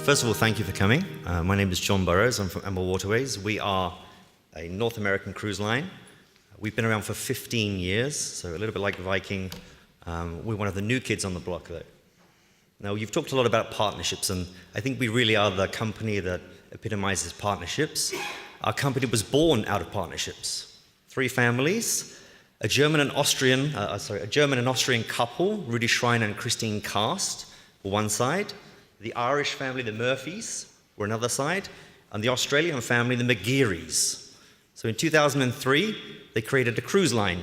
First of all, thank you for coming. My name is John Burrows. I'm from Amber Waterways. We are a North American cruise line. We've been around for 15 years, so a little bit like Viking. We're one of the new kids on the block, though. Now, you've talked a lot about partnerships, and I think we really are the company that epitomizes partnerships. Our company was born out of partnerships. 3 families, a German and Austrian couple, Rudy Schreiner and Christine Karst, were one side. The Irish family, the Murphys, were another side, and the Australian family, the McGearys. So in 2003, they created a cruise line.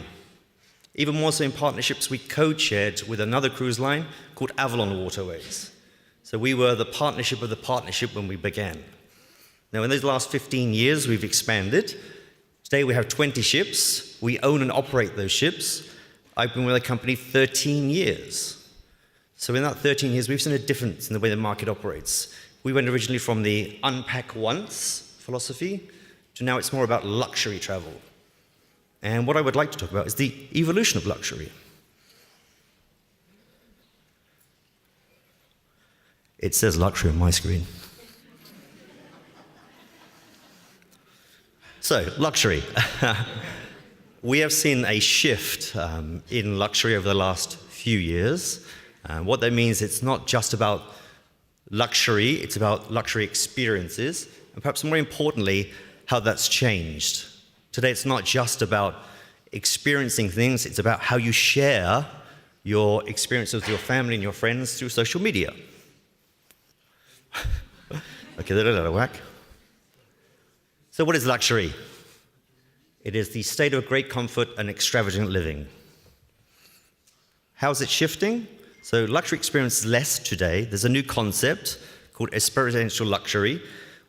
Even more so in partnerships, we co-chaired with another cruise line called Avalon Waterways. So we were the partnership of the partnership when we began. Now, in those last 15 years, we've expanded. Today, we have 20 ships. We own and operate those ships. I've been with the company 13 years. So in that 13 years, we've seen a difference in the way the market operates. We went originally from the unpack once philosophy to now it's more about luxury travel. And what I would like to talk about is the evolution of luxury. It says luxury on my screen. So, luxury. We have seen a shift in luxury over the last few years. What that means, it's not just about luxury, it's about luxury experiences, and perhaps more importantly, how that's changed. Today, it's not just about experiencing things, it's about how you share your experiences with your family and your friends through social media. Okay, they're out of whack. So what is luxury? It is the state of great comfort and extravagant living. How is it shifting? So luxury experience is less today. There's a new concept called experiential luxury.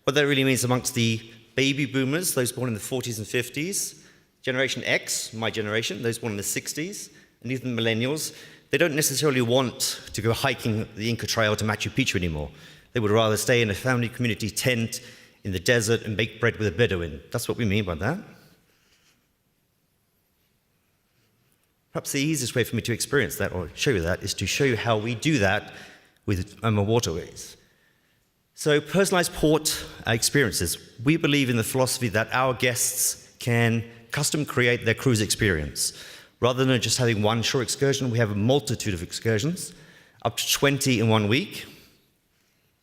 What that really means amongst the baby boomers, those born in the 40s and 50s, Generation X, my generation, those born in the 60s, and even millennials, they don't necessarily want to go hiking the Inca Trail to Machu Picchu anymore. They would rather stay in a family community tent in the desert and bake bread with a Bedouin. That's what we mean by that. Perhaps the easiest way for me to experience that or show you that is to show you how we do that with Amber Waterways. So personalized port experiences. We believe in the philosophy that our guests can custom create their cruise experience. Rather than just having one shore excursion, we have a multitude of excursions, up to 20 in 1 week.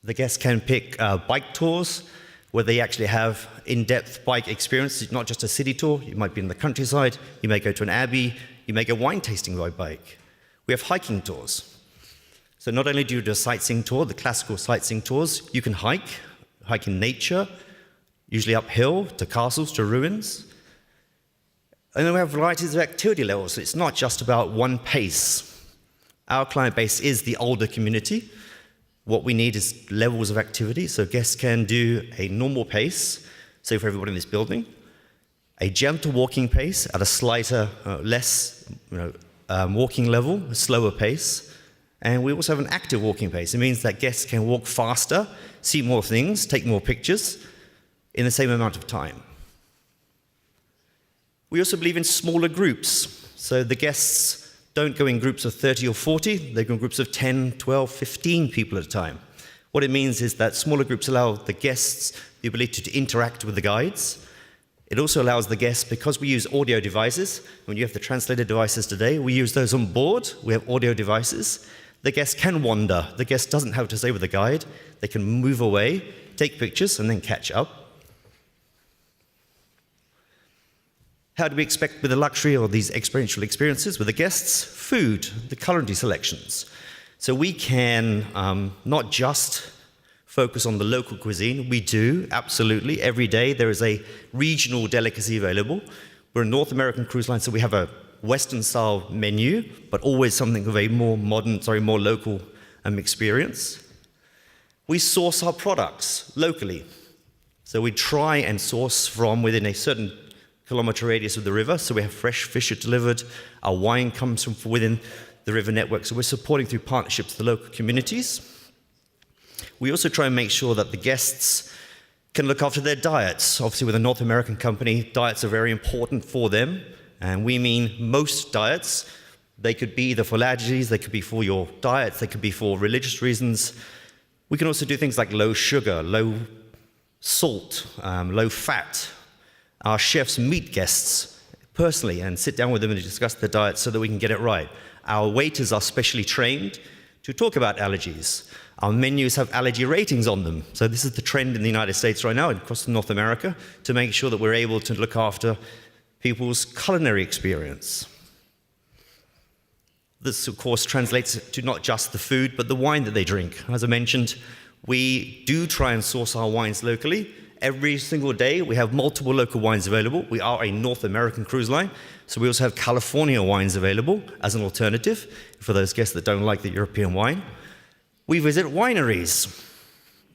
The guests can pick bike tours, where they actually have in-depth bike experiences, not just a city tour. You might be in the countryside, you may go to an abbey, you may go wine tasting by bike. We have hiking tours. So not only do you do a sightseeing tour, the classical sightseeing tours, you can hike in nature, usually uphill, to castles, to ruins. And then we have varieties of activity levels. So it's not just about one pace. Our client base is the older community. What we need is levels of activity, so guests can do a normal pace, so for everybody in this building, a gentle walking pace at a slighter, less walking level, a slower pace, and we also have an active walking pace. It means that guests can walk faster, see more things, take more pictures in the same amount of time. We also believe in smaller groups, so the guests don't go in groups of 30 or 40, they go in groups of 10, 12, 15 people at a time. What it means is that smaller groups allow the guests the ability to interact with the guides. It also allows the guests, because we use audio devices, when you have the translator devices today, we use those on board, we have audio devices. The guest can wander, the guest doesn't have to stay with the guide, they can move away, take pictures, and then catch up. How do we expect with the luxury or these experiential experiences with the guests? Food, the culinary selections. So we can not just focus on the local cuisine. We do, absolutely. Every day there is a regional delicacy available. We're a North American cruise line, so we have a Western-style menu, but always something of a more modern, more local experience. We source our products locally. So we try and source from within a certain kilometer radius of the river, so we have fresh fish delivered. Our wine comes from within the river network, so we're supporting through partnerships the local communities. We also try and make sure that the guests can look after their diets. Obviously, with a North American company, diets are very important for them, and we mean most diets. They could be either for allergies, they could be for your diets, they could be for religious reasons. We can also do things like low sugar, low salt, low fat. Our chefs meet guests personally and sit down with them and discuss their diet so that we can get it right. Our waiters are specially trained to talk about allergies. Our menus have allergy ratings on them. So this is the trend in the United States right now and across North America to make sure that we're able to look after people's culinary experience. This, of course, translates to not just the food, but the wine that they drink. As I mentioned, we do try and source our wines locally. Every single day, we have multiple local wines available. We are a North American cruise line, so we also have California wines available as an alternative for those guests that don't like the European wine. We visit wineries,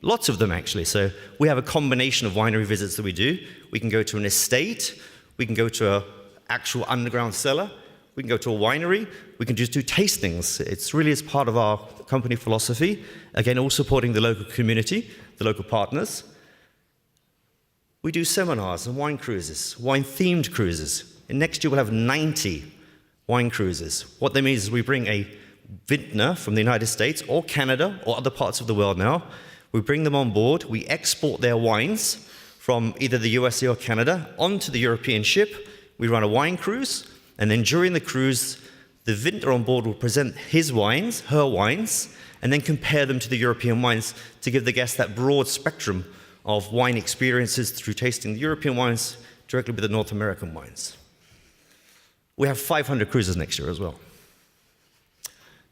lots of them actually. So we have a combination of winery visits that we do. We can go to an estate, we can go to an actual underground cellar, we can go to a winery, we can just do tastings. It's really as part of our company philosophy. Again, all supporting the local community, the local partners. We do seminars and wine cruises, wine-themed cruises. And next year we'll have 90 wine cruises. What that means is we bring a vintner from the United States or Canada or other parts of the world now. We bring them on board, we export their wines from either the USA or Canada onto the European ship. We run a wine cruise, and then during the cruise, the vintner on board will present his wines, her wines, and then compare them to the European wines to give the guests that broad spectrum of wine experiences through tasting the European wines directly with the North American wines. We have 500 cruises next year as well.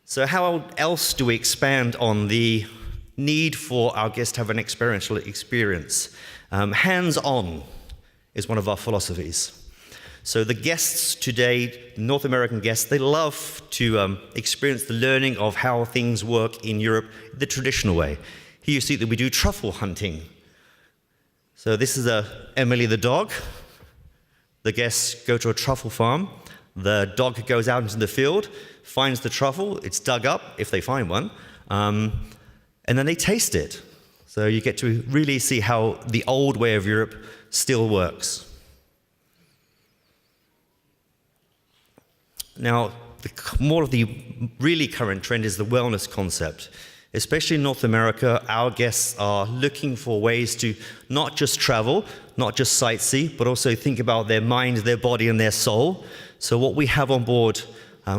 So how else do we expand on the need for our guests to have an experiential experience? Hands-on is one of our philosophies. So the guests today, North American guests, they love to experience the learning of how things work in Europe the traditional way. Here you see that we do truffle hunting. So this is Emily the dog. The guests go to a truffle farm. The dog goes out into the field, finds the truffle, it's dug up, if they find one, and then they taste it. So you get to really see how the old way of Europe still works. Now, more of the really current trend is the wellness concept. Especially in North America, our guests are looking for ways to not just travel, not just sightsee, but also think about their mind, their body, and their soul. So what we have on board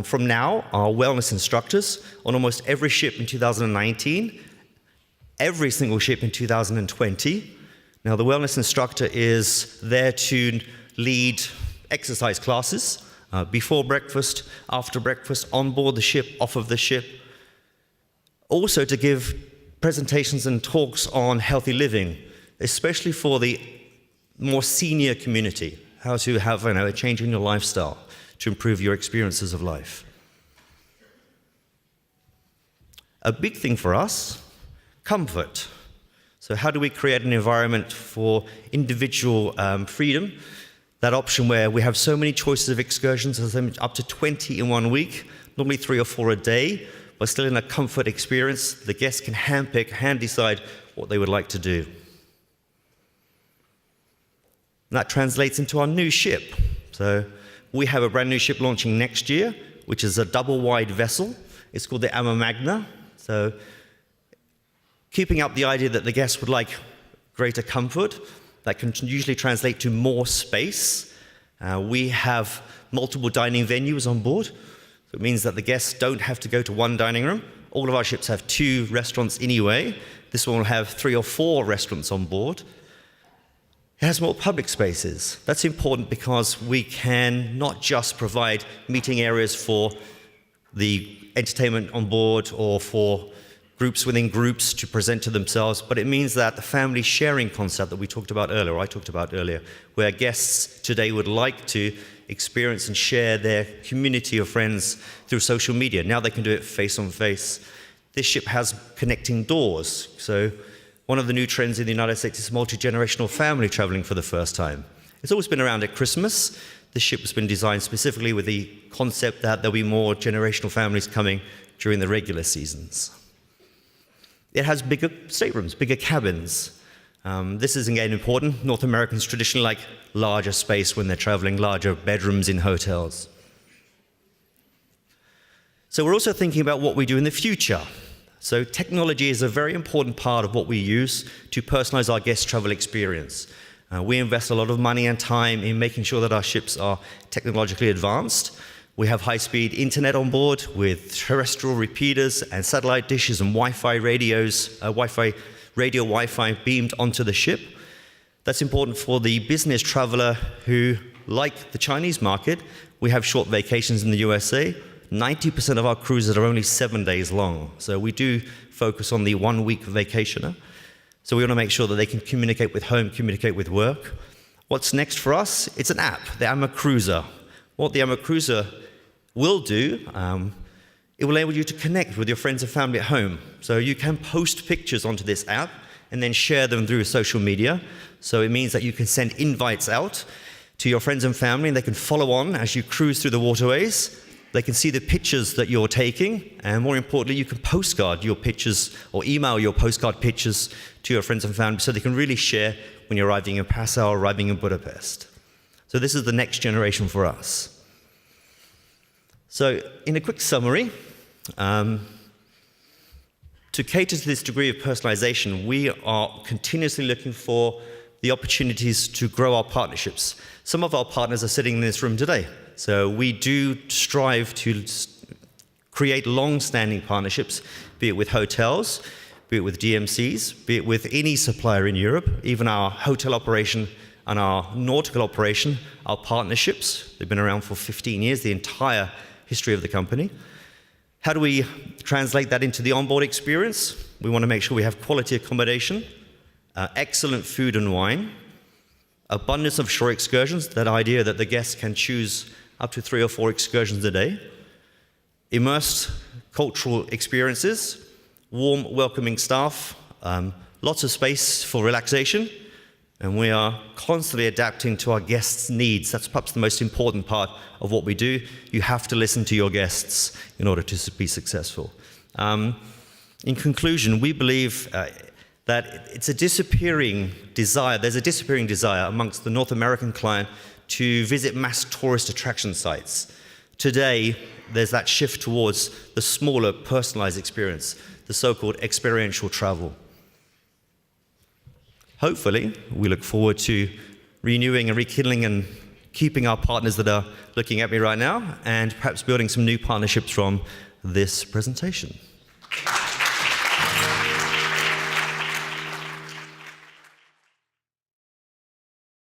from now are wellness instructors on almost every ship in 2019, every single ship in 2020. Now, the wellness instructor is there to lead exercise classes before breakfast, after breakfast, on board the ship, off of the ship. Also to give presentations and talks on healthy living, especially for the more senior community, how to have a change in your lifestyle to improve your experiences of life. A big thing for us, comfort. So how do we create an environment for individual freedom? That option where we have so many choices of excursions, up to 20 in 1 week, normally 3 or 4 a day, but still in a comfort experience. The guests can handpick, hand decide what they would like to do. And that translates into our new ship. So we have a brand new ship launching next year, which is a double-wide vessel. It's called the Ama Magna. So keeping up the idea that the guests would like greater comfort, that can usually translate to more space. We have multiple dining venues on board. So it means that the guests don't have to go to one dining room. All of our ships have 2 restaurants anyway. This one will have 3 or 4 restaurants on board. It has more public spaces. That's important because we can not just provide meeting areas for the entertainment on board or for groups within groups to present to themselves, but it means that the family sharing concept that we talked about earlier, or I talked about earlier, where guests today would like to experience and share their community of friends through social media. Now they can do it face on face. This ship has connecting doors. So one of the new trends in the United States is multi-generational family traveling for the first time. It's always been around at Christmas. The ship has been designed specifically with the concept that there'll be more generational families coming during the regular seasons. It has bigger staterooms, bigger cabins. This is again important. North Americans traditionally like larger space when they're traveling, larger bedrooms in hotels. So we're also thinking about what we do in the future. So technology is a very important part of what we use to personalize our guest travel experience. We invest a lot of money and time in making sure that our ships are technologically advanced. We have high-speed internet on board with terrestrial repeaters and satellite dishes and Wi-Fi radios, Wi-Fi beamed onto the ship. That's important for the business traveler who, like the Chinese market, we have short vacations in the USA. 90% of our cruises are only 7 days long. So we do focus on the 1 week vacationer. So we want to make sure that they can communicate with home, communicate with work. What's next for us? It's an app, the AmaCruiser. What the AmaCruiser will do, it will enable you to connect with your friends and family at home. So you can post pictures onto this app and then share them through social media. So it means that you can send invites out to your friends and family, and they can follow on as you cruise through the waterways. They can see the pictures that you're taking, and more importantly, you can postcard your pictures or email your postcard pictures to your friends and family so they can really share when you're arriving in Passau or arriving in Budapest. So this is the next generation for us. So in a quick summary, to cater to this degree of personalization, we are continuously looking for the opportunities to grow our partnerships. Some of our partners are sitting in this room today. So we do strive to create long-standing partnerships, be it with hotels, be it with DMCs, be it with any supplier in Europe, even our hotel operation and our nautical operation, our partnerships. They've been around for 15 years, the entire history of the company. How do we translate that into the onboard experience? We want to make sure we have quality accommodation, excellent food and wine, abundance of shore excursions, that idea that the guests can choose up to 3 or 4 excursions a day, immersed cultural experiences, warm, welcoming staff, lots of space for relaxation, and we are constantly adapting to our guests' needs. That's perhaps the most important part of what we do. You have to listen to your guests in order to be successful. In conclusion, we believe that it's a disappearing desire. There's a disappearing desire amongst the North American client to visit mass tourist attraction sites. Today, there's that shift towards the smaller, personalized experience, the so-called experiential travel. Hopefully, we look forward to renewing and rekindling and keeping our partners that are looking at me right now, and perhaps building some new partnerships from this presentation.